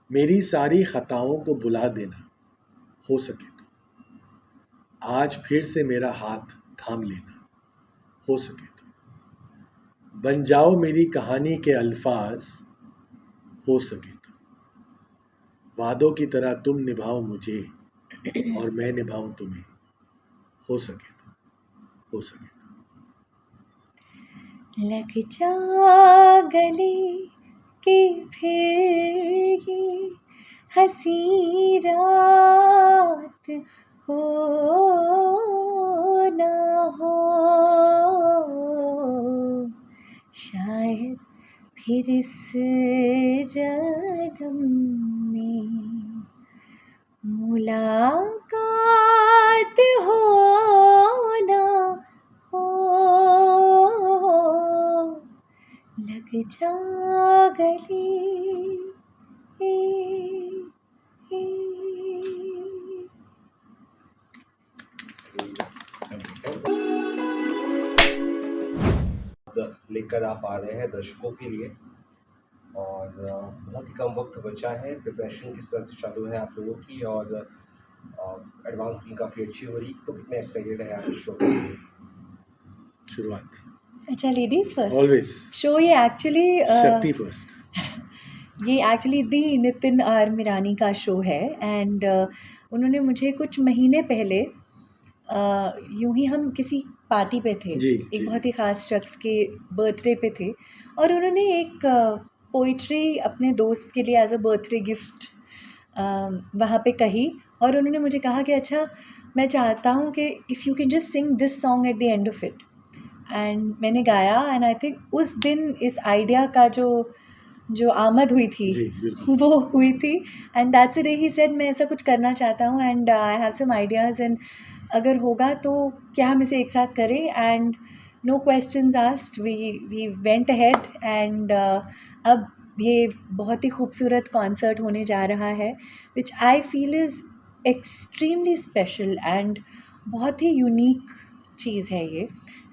मेरी सारी खताओं को बुला देना, हो सके तो आज फिर से मेरा हाथ थाम लेना, हो सके तो बन जाओ मेरी कहानी के अल्फाज, हो सके तो वादों की तरह तुम निभाओ मुझे और मैं निभाऊं तुम्हें, हो सके तो, हो सके तो। लग जा गले कि फिर ये हंसी रात हो ना हो, शायद फिर इस जन्म में मुलाकात हो ना हो, लग जा गले लेकर आप आ रहे हैं दर्शकों के लिए और बहुत ही कम वक्त बचा है। प्रिपरेशन किस तरह से चालू है आप लोगों की और एडवांस बुकिंग काफ़ी अच्छी हो रही, तो कितने एक्साइटेड है आप इस शो के लिए? शुरुआत अच्छा, लेडीज फर्स्ट ऑलवेज, शो। ये एक्चुअली शक्ति फर्स्ट। ये actually the Nitin are Mirani का शो है एंड उन्होंने मुझे कुछ महीने पहले यूं ही हम किसी पार्टी पे थे, जी, एक जी, बहुत ही ख़ास शख्स के बर्थडे पे थे और उन्होंने एक पोइट्री अपने दोस्त के लिए एज अ बर्थडे गिफ्ट वहाँ पे कही और उन्होंने मुझे कहा कि अच्छा मैं चाहता हूँ कि if you can just sing this song at the end of it. And मैंने गाया एंड आई थिंक उस दिन इस आइडिया का जो आमद हुई थी जी, बिल्कुल। वो हुई थी and that's it. He said मैं ऐसा कुछ करना चाहता हूँ and I have some ideas and अगर होगा तो क्या हम इसे एक साथ करें, and no questions asked, we went ahead and अब ये बहुत ही खूबसूरत कॉन्सर्ट होने जा रहा है which I feel is extremely special and बहुत ही यूनिक चीज़ है ये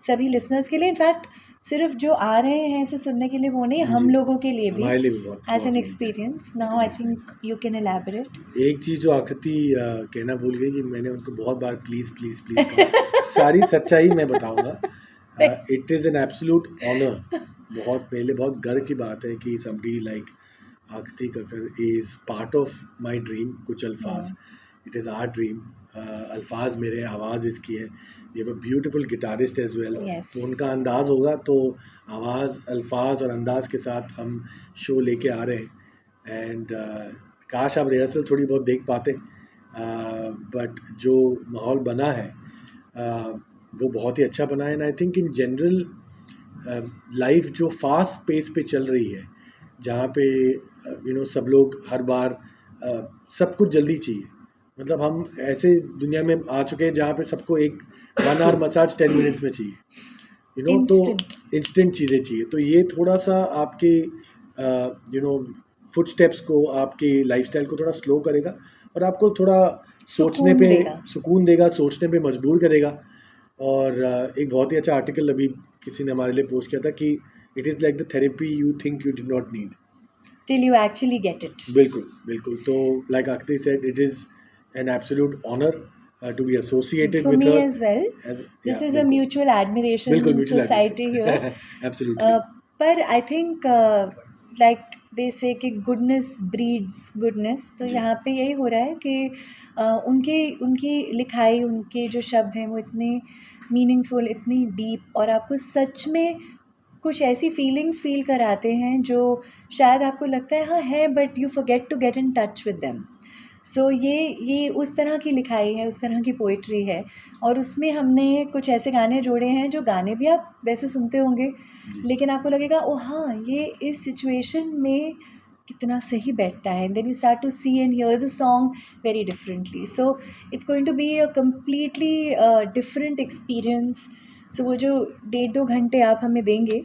सभी लिसनर्स के लिए। इनफैक्ट सिर्फ जो आ रहे हैं इसे सुनने के लिए वो नहीं, हम जी, लोगों के लिए भी हमारे लिए भी बहुत एज एन बहुत experience. Now I think you can elaborate. एक चीज़ जो आकृति कहना भूल गई कि मैंने उनको बहुत बार प्लीज़ प्लीज़ प्लीज़ कहा। सारी सच्चाई मैं बताऊंगा। It is an absolute honour, बहुत पहले बहुत गर्व की बात है कि समबडी लाइक आकृति Kakkar is part of my dream. कुछ अल्फाज, इट इज़ आवर ड्रीम। अल्फाज मेरे, आवाज़ इसकी है। ये वो beautiful guitarist as well, Yes. तो उनका अंदाज़ होगा, तो आवाज़, अल्फाज और अंदाज़ के साथ हम शो लेके आ रहे हैं। एंड काश आप रिहर्सल थोड़ी बहुत देख पाते, बट जो माहौल बना है वो बहुत ही अच्छा बना है। And I think in general life जो फास्ट पेस पे चल रही है, जहाँ पे सब लोग हर बार सब कुछ जल्दी चाहिए। मतलब हम ऐसे दुनिया में आ चुके हैं जहाँ पे सबको एक 1 आवर मसाज 10 मिनट्स में चाहिए, तो Instant. इंस्टेंट चीज़ें चाहिए। तो ये थोड़ा सा आपके फुटस्टेप्स को, आपके लाइफस्टाइल को थोड़ा स्लो करेगा और आपको थोड़ा सोचने सुकून पे देगा। सुकून देगा, सोचने पे मजबूर करेगा। और एक बहुत ही अच्छा आर्टिकल अभी किसी ने हमारे लिए पोस्ट किया था कि it is like the therapy you think you did not need, Till you actually get it. बिल्कुल बिल्कुल। तो like Aakriti said, it is an absolute honour to be associated For with me her. as well. And- This yeah, is a बिल्कुल mutual admiration बिल्कुल mutual society here. admiration. Absolutely. पर I think like they say कि goodness breeds goodness, तो जी। यहाँ पे यही हो रहा है कि उनकी लिखाई, उनके जो शब्द हैं वो इतने मीनिंगफुल, इतनी डीप और आपको सच में कुछ ऐसी फीलिंग्स फील कराते हैं जो शायद आपको लगता है हाँ है, but you forget to get in touch with them. So ये उस तरह की लिखाई है, उस तरह की पोइट्री है और उसमें हमने कुछ ऐसे गाने जोड़े हैं जो गाने भी आप वैसे सुनते होंगे लेकिन आपको लगेगा ओ हाँ ये इस सिचुएशन में कितना सही बैठता है, and then you start to see and hear the song very differently. So it's going to be a completely different experience. So वो जो 1.5-2 घंटे आप हमें देंगे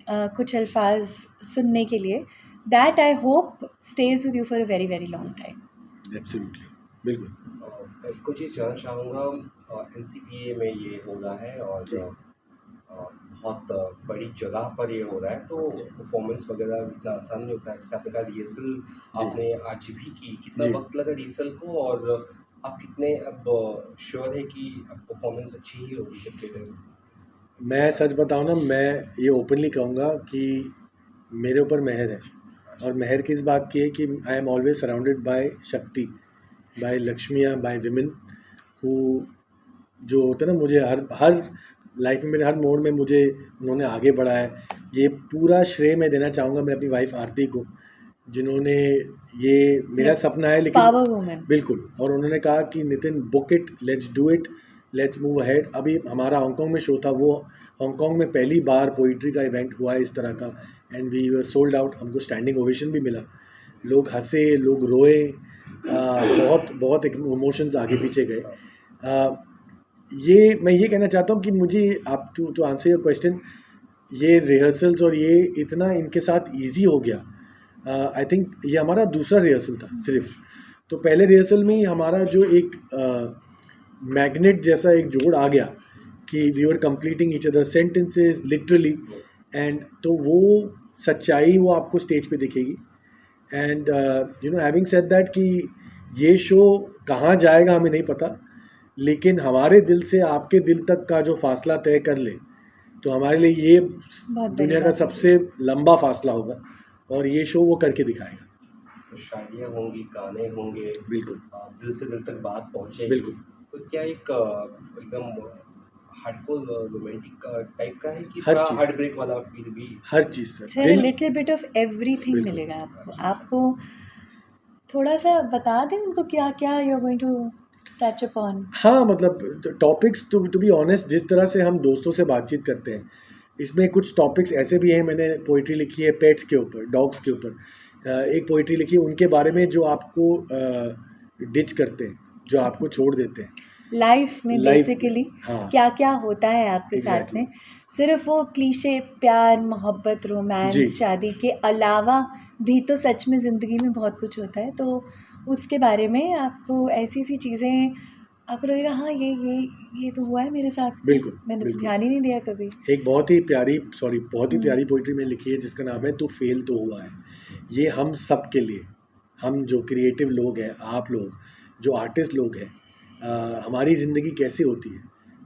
कुछ अल्फाज सुनने के लिए, that I hope stage with you for a very very long time. Absolutely, बिल्कुल। कुछ चीज़ जानना चाहूँगा, NCPA में ये हो रहा है और जी। बहुत बड़ी जगह पर ये हो रहा है, तो परफॉर्मेंस वगैरह इतना आसान नहीं होता है। जैसे आपने कहा रिहर्सल जी आपने आज भी की, कितना जी वक्त लगा रिहर्सल को, और आप कितने अब श्योर है कि अब परफॉर्मेंस अच्छी ही होगी जब थिएटर मैं सच बताऊं ना, मैं ये ओपनली कहूँगा कि मेरे ऊपर मेहर है। और मेहर किस बात की है कि I am always surrounded by शक्ति, बाय लक्ष्मियाँ, बाय विमेन हु, जो होते हैं ना, मुझे हर हर लाइफ में, मेरे हर मोड़ में मुझे उन्होंने आगे बढ़ाया है। ये पूरा श्रेय मैं देना चाहूँगा मैं अपनी वाइफ आरती को, जिन्होंने, ये मेरा सपना है लेकिन पावर वुमन। बिल्कुल, और उन्होंने कहा कि Nitin book it, let's do it, let's move ahead. अभी हमारा हांगकांग में शो था, वो हांगकांग में पहली बार पोइट्री का इवेंट हुआ है इस तरह का, and we were sold out. हमको स्टैंडिंग ओवेशन भी मिला, लोग हंसे, लोग रोए, बहुत बहुत इमोशंस आगे पीछे गए। ये मैं ये कहना चाहता हूँ कि मुझे, आप टू आंसर योर क्वेश्चन, ये रिहर्सल्स और ये इतना इनके साथ इजी हो गया। आई थिंक ये हमारा दूसरा रिहर्सल था सिर्फ, तो पहले रिहर्सल में ही हमारा जो एक मैग्नेट जैसा एक जोड़ आ गया कि we were completing each other sentences literally, and तो वो सच्चाई वो आपको स्टेज पे दिखेगी। And you know, having said that कि ये शो कहाँ जाएगा हमें नहीं पता, लेकिन हमारे दिल से आपके दिल तक का जो फासला तय कर ले, तो हमारे लिए ये बहुत बड़ी दुनिया का बात है। सबसे लंबा फासला होगा, और ये शो वो करके दिखाएगा। तो शायरियाँ होंगी, गाने होंगे, बिल्कुल दिल से दिल तक बात पहुँचेगी। बिल्कुल। तो क्या एक एकदम हार्डकोर रोमांटिक टाइप का है कि हर थोड़ा चीज़। हार्ट ब्रेक वाला फील भी? हर चीज़ sir, sir little bit of everything बिल्कुल। मिलेगा आपको। आपको थोड़ा सा बता दें उनको क्या क्या you are going to touch upon. हाँ, मतलब टॉपिक्स, टू बी ऑनेस्ट, जिस तरह से हम दोस्तों से बातचीत करते हैं, इसमें कुछ टॉपिक्स ऐसे भी हैं। मैंने पोइट्री लिखी है पेट्स के ऊपर, डॉग्स के ऊपर। एक पोइट्री लिखी है उनके बारे में जो आपको डिच करते हैं, जो आपको छोड़ देते हैं लाइफ में लाइफ में। बेसिकली हाँ क्या क्या होता है आपके साथ एग्जैक्टली। में। सिर्फ वो क्लीशे प्यार मोहब्बत जी रोमांस शादी के अलावा भी तो सच में ज़िंदगी में बहुत कुछ होता है, तो उसके बारे में आपको ऐसी सी चीज़ें आपको लगेगा हाँ ये तो हुआ है मेरे साथ में, बिल्कुल मैंने तो बिल्कुल। ध्यान ही नहीं दिया कभी। एक बहुत ही प्यारी पोइट्री में लिखी है जिसका नाम है तू फेल तो हुआ है। ये हम सब के लिए, हम जो क्रिएटिव लोग हैं, आप लोग जो आर्टिस्ट लोग हैं, हमारी ज़िंदगी कैसे होती है,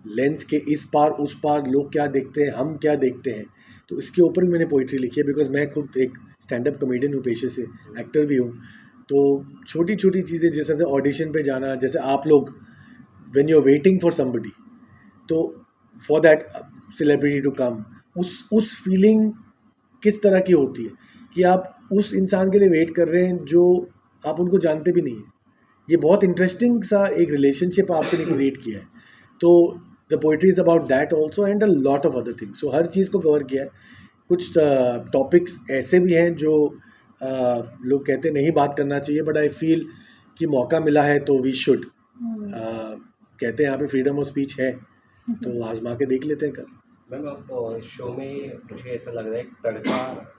लेंस के इस पार उस पार लोग क्या देखते हैं, हम क्या देखते हैं, तो इसके ऊपर भी मैंने पोइट्री लिखी है। बिकॉज मैं खुद एक स्टैंड अप कॉमेडियन हूँ पेशे से, एक्टर भी हूँ। तो छोटी छोटी चीज़ें, जैसे ऑडिशन पे जाना, जैसे आप लोग when you are waiting for somebody, तो for that celebrity to come, उस फीलिंग किस तरह की होती है कि आप उस इंसान के लिए वेट कर रहे हैं जो आप उनको जानते भी नहीं हैं। ये बहुत इंटरेस्टिंग सा एक रिलेशनशिप आपने क्रिएट किया है। तो the poetry is about that also and a lot of other things. So हर चीज़ को कवर किया है। कुछ टॉपिक्स ऐसे भी हैं जो लोग कहते नहीं बात करना चाहिए, बट आई फील कि मौका मिला है तो वी शुड। कहते हैं यहाँ पे फ्रीडम ऑफ स्पीच है, तो आजमा के देख लेते हैं कल। मैम आप शो में, मुझे ऐसा लग रहा है तड़का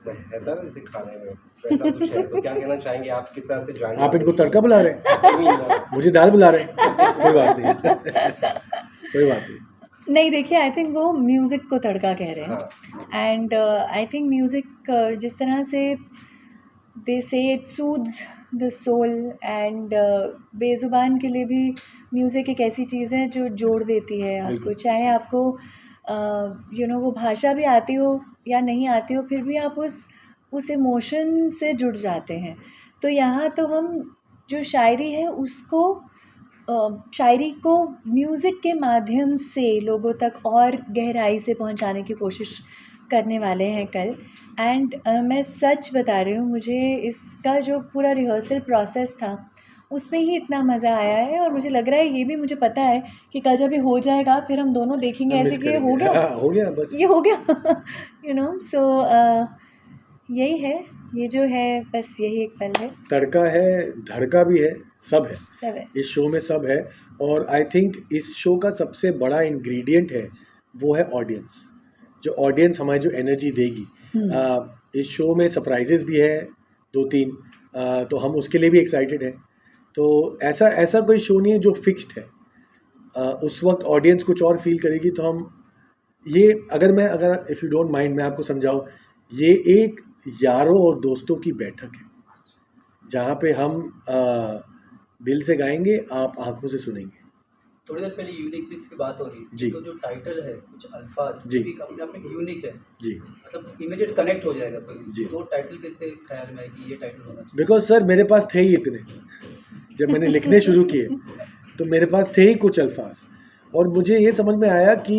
रहता है जैसे खाने में, वैसा कुछ है, तो क्या कहना चाहेंगे आप, किस तरह से जाएंगे? आप इनको तड़का बुला रहे हैं, मुझे दाल बुला रहे हैं, कोई बात नहीं कोई बात नहीं। नहीं देखिए, आई थिंक वो म्यूज़िक को तड़का कह रहे हैं। एंड आई थिंक म्यूज़िक जिस तरह से they say it soothes the soul, and बेज़ुबान के लिए भी म्यूज़िक एक ऐसी चीज़ है जो जोड़ देती है आपको, बिल्कुल। चाहे आपको यू नो वो भाषा भी आती हो या नहीं आती हो, फिर भी आप उस इमोशन से जुड़ जाते हैं। तो यहाँ तो हम जो शायरी है उसको शायरी को म्यूज़िक के माध्यम से लोगों तक और गहराई से पहुंचाने की कोशिश करने वाले हैं कल। एंड मैं सच बता रही हूँ, मुझे इसका जो पूरा रिहर्सल प्रोसेस था उसमें ही इतना मज़ा आया है, और मुझे लग रहा है, ये भी मुझे पता है कि कल जब ये हो जाएगा फिर हम दोनों देखेंगे ऐसे कि ये हो गया, हो गया बस, ये हो गया यू नो। सो यही है, ये जो है बस यही एक पल है। तड़का है, धड़का भी है, सब है सब है। इस शो में, सब है। और आई थिंक इस शो का सबसे बड़ा इंग्रेडिएंट है वो है ऑडियंस। जो ऑडियंस हमारी जो एनर्जी देगी, इस शो में सरप्राइजेस भी है 2-3, तो हम उसके लिए भी एक्साइटेड हैं। तो ऐसा कोई शो नहीं है जो फिक्स्ड है। उस वक्त ऑडियंस कुछ और फील करेगी, तो हम ये अगर इफ़ यू डोंट माइंड मैं आपको समझाऊँ, ये एक यारों और दोस्तों की बैठक है जहाँ पे हम दिल से गाएंगे, आप आंखों से सुनेंगे। थोड़ी देर पहले यूनिकनेस की बात हो रही जी। थी, तो जो टाइटल है कुछ अल्फाज जी। भी अपने आप में यूनिक है, जी, मतलब इमीडिएट कनेक्ट हो जाएगा कोई जी। तो टाइटल कैसे ख्याल में है कि ये टाइटल होना चाहिए? बिकॉज सर मेरे पास थे ही इतने, जब मैंने लिखने शुरू किए तो मेरे पास थे ही कुछ अल्फाज, और मुझे ये समझ में आया कि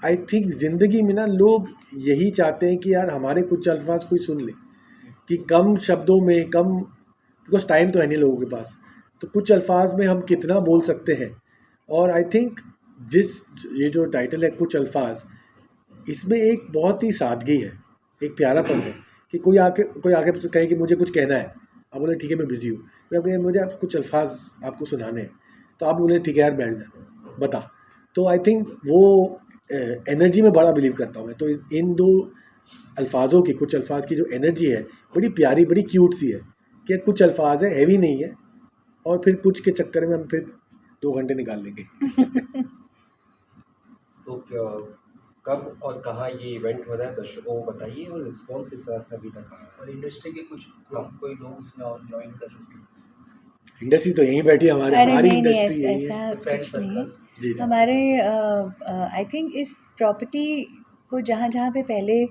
आई थिंक ज़िंदगी में ना लोग यही चाहते हैं कि यार हमारे कुछ अल्फाज कोई सुन ले, कि कम शब्दों में, कम, बिकॉज टाइम तो है नहीं लोगों के पास, तो कुछ अल्फाज में हम कितना बोल सकते हैं। और आई थिंक ये जो टाइटल है कुछ अल्फाज, इसमें एक बहुत ही सादगी है, एक प्यारापन है कि कोई आके कहे कि मुझे कुछ कहना है, आप बोले ठीक है मैं बिज़ी हूँ, फिर आप कहें मुझे आप कुछ अल्फाज आपको सुनाने हैं, तो आप बोले ठीक है यार बैठ जा बता। तो आई थिंक वो एनर्जी में बड़ा बिलीव करता हूँ मैं, तो इन दो अल्फाजों की, कुछ अल्फाज की जो एनर्जी है बड़ी प्यारी, बड़ी क्यूट सी है, कि कुछ अल्फाज है, हैवी नहीं है, और फिर कुछ के चक्कर में हम फिर 2 घंटे निकाल लेंगे। तो कब और कहाँ ये इवेंट हो रहा है, दर्शकों को बताइए, और रिस्पॉन्स किस तरह से अभी तक आ रहा है? और इंडस्ट्री के कुछ कोई लोग उसमें और ज्वाइन कर रहे हैं? इंडस्ट्री तो यहीं बैठी है हमारी अरे हमारी नहीं नहीं, इंडस्ट्री यही है। ऐसा फ्रेंड कुछ नहीं। सर्कल। जी जी। हमारे आई थिंक इस प्रॉपर्टी को जहाँ जहाँ पे पहले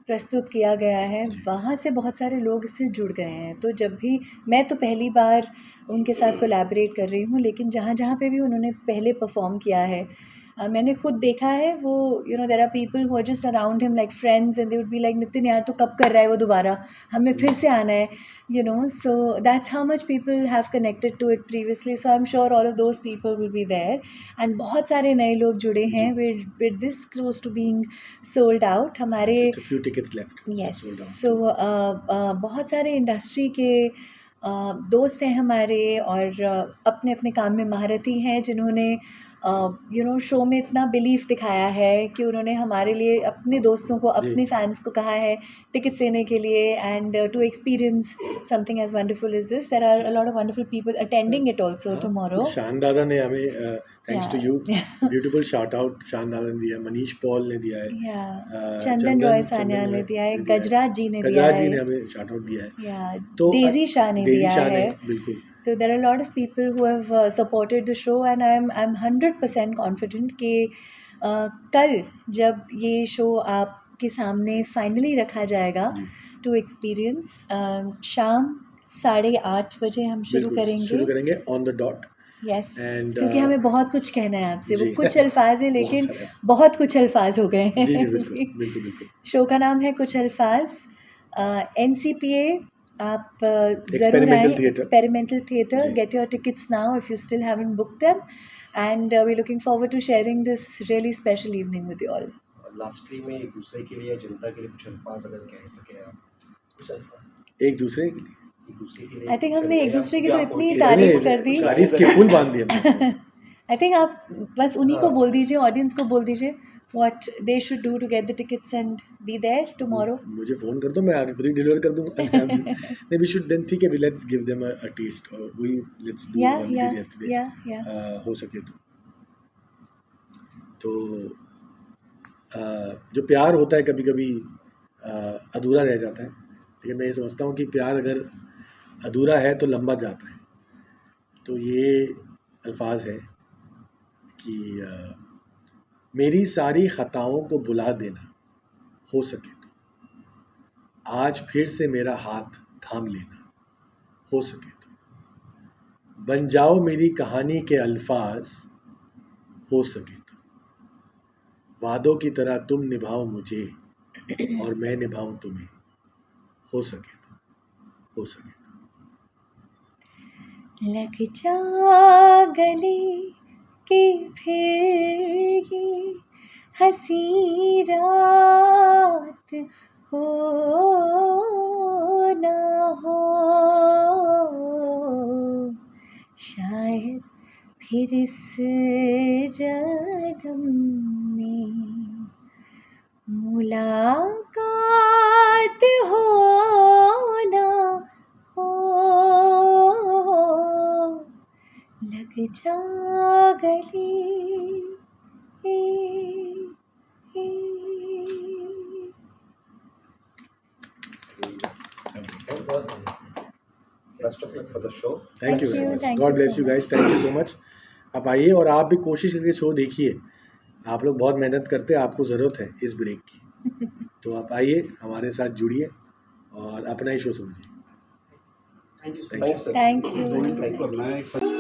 प्रस्तुत किया गया है जी। वहाँ से बहुत सारे लोग इससे जुड़ गए हैं, तो जब भी मैं तो पहली बार उनके साथ कोलैबोरेट कर रही हूँ, लेकिन जहाँ जहाँ पे भी उन्होंने पहले परफॉर्म किया है मैंने खुद देखा है, वो there are people who are just around him like friends, and they would be like Nitin यार तो कब कर रहा है वो दोबारा, हमें फिर से आना है, so that's how much people have connected to it previously, so I'm sure all of those people will be there, and बहुत सारे नए लोग जुड़े हैं, we're this close to being sold out हमारे Just a few tickets left. yes, Sold out. so बहुत सारे industry के दोस्त हैं हमारे, और अपने अपने काम में महारथी हैं, जिन्होंने शो में इतना बिलीफ दिखाया है कि उन्होंने हमारे लिए, अपने दोस्तों को, जी। अपने फैंस को कहा है टिकट्स लेने के लिए, and to experience something as wonderful is this, there are a lot of wonderful people attending it also tomorrow. Shaan dada ने हमें thanks to you Yeah. Beautiful shout out Shaan dada ने दिया, मनीष पॉल ने दिया है, चंदन रॉय सान्याल ने दिया है, गजराज जी ने दिया गजराज जी है, ने हमें शाउट आउट दिया है, या तो डेजी शाह ने डेजी दिया शाह ने, है, बिल्कुल। तो there are a lot of people who have supported the show, and I'm 100% confident कि कल जब ये शो आपके सामने फाइनली रखा जाएगा जी। टू एक्सपीरियंस, शाम 8:30 बजे हम शुरू बिल्कुल, करेंगे on the dot. Yes, And, क्योंकि हमें बहुत कुछ कहना है आपसे, वो जी। कुछ अल्फाज है, लेकिन बहुत सारे। बहुत कुछ अल्फाज हो गए हैं जी जी अभी। बिल्कुल बिल्कुल। शो का नाम है कुछ अल्फाज, NCPA, आप ज़रूर आएँ, Experimental theatre। एक्सपेरिमेंटल थिएटर, जी। Get your tickets now if you still haven't booked them, and we looking forward to sharing this really special evening with you all. और लास्टली में एक दूसरे के लिए, जनता के लिए कुछ अल्फाज अगर कह सके आप, कुछ अल्फाज एक दूसरे के लिए एक दूसरे के लिए। आई थिंक हमने एक दूसरे की तो आपको इतनी ये- तारीफ कर दी, तारीफ के पुल बांध दिए हमने। आई थिंक आप बस उन्हीं को बोल दीजिए, ऑडियंस को बोल दीजिए what they should do to get the tickets and be there tomorrow. मुझे फोन कर दो, मैं आगे खुद ही डिलीवर कर दूंगा। नहीं, वी शुड देन, ठीक है, let's give them a test, और we let's do Yeah, already yeah, yesterday, yeah. हो सके तो जो प्यार होता है कभी कभी अधूरा रह जाता है, लेकिन मैं ये समझता हूँ कि प्यार अगर अधूरा है तो लंबा जाता है। तो ये अल्फाज है कि मेरी सारी ख़ताओं को बुला देना, हो सके तो आज फिर से मेरा हाथ थाम लेना, हो सके तो बन जाओ मेरी कहानी के अल्फाज, हो सके तो वादों की तरह तुम निभाओ मुझे और मैं निभाऊं तुम्हें, हो सके तो, हो सके तो। लग जा गले के फिर ये हंसी रात हो ना हो, शायद फिर इस जन्म में मुलाकात हो ना हो, लग जा गले best of luck for the show. Thank you Thank very you, much, thank God you bless so you guys, thank you so much. आप आइए और आप भी कोशिश करके शो देखिए, आप लोग बहुत मेहनत करते हैं, आपको ज़रूरत है इस ब्रेक की। तो आप आइए, हमारे साथ जुड़िए और अपना ही शो समझिए। Thank you sir. Thank you. Thank you.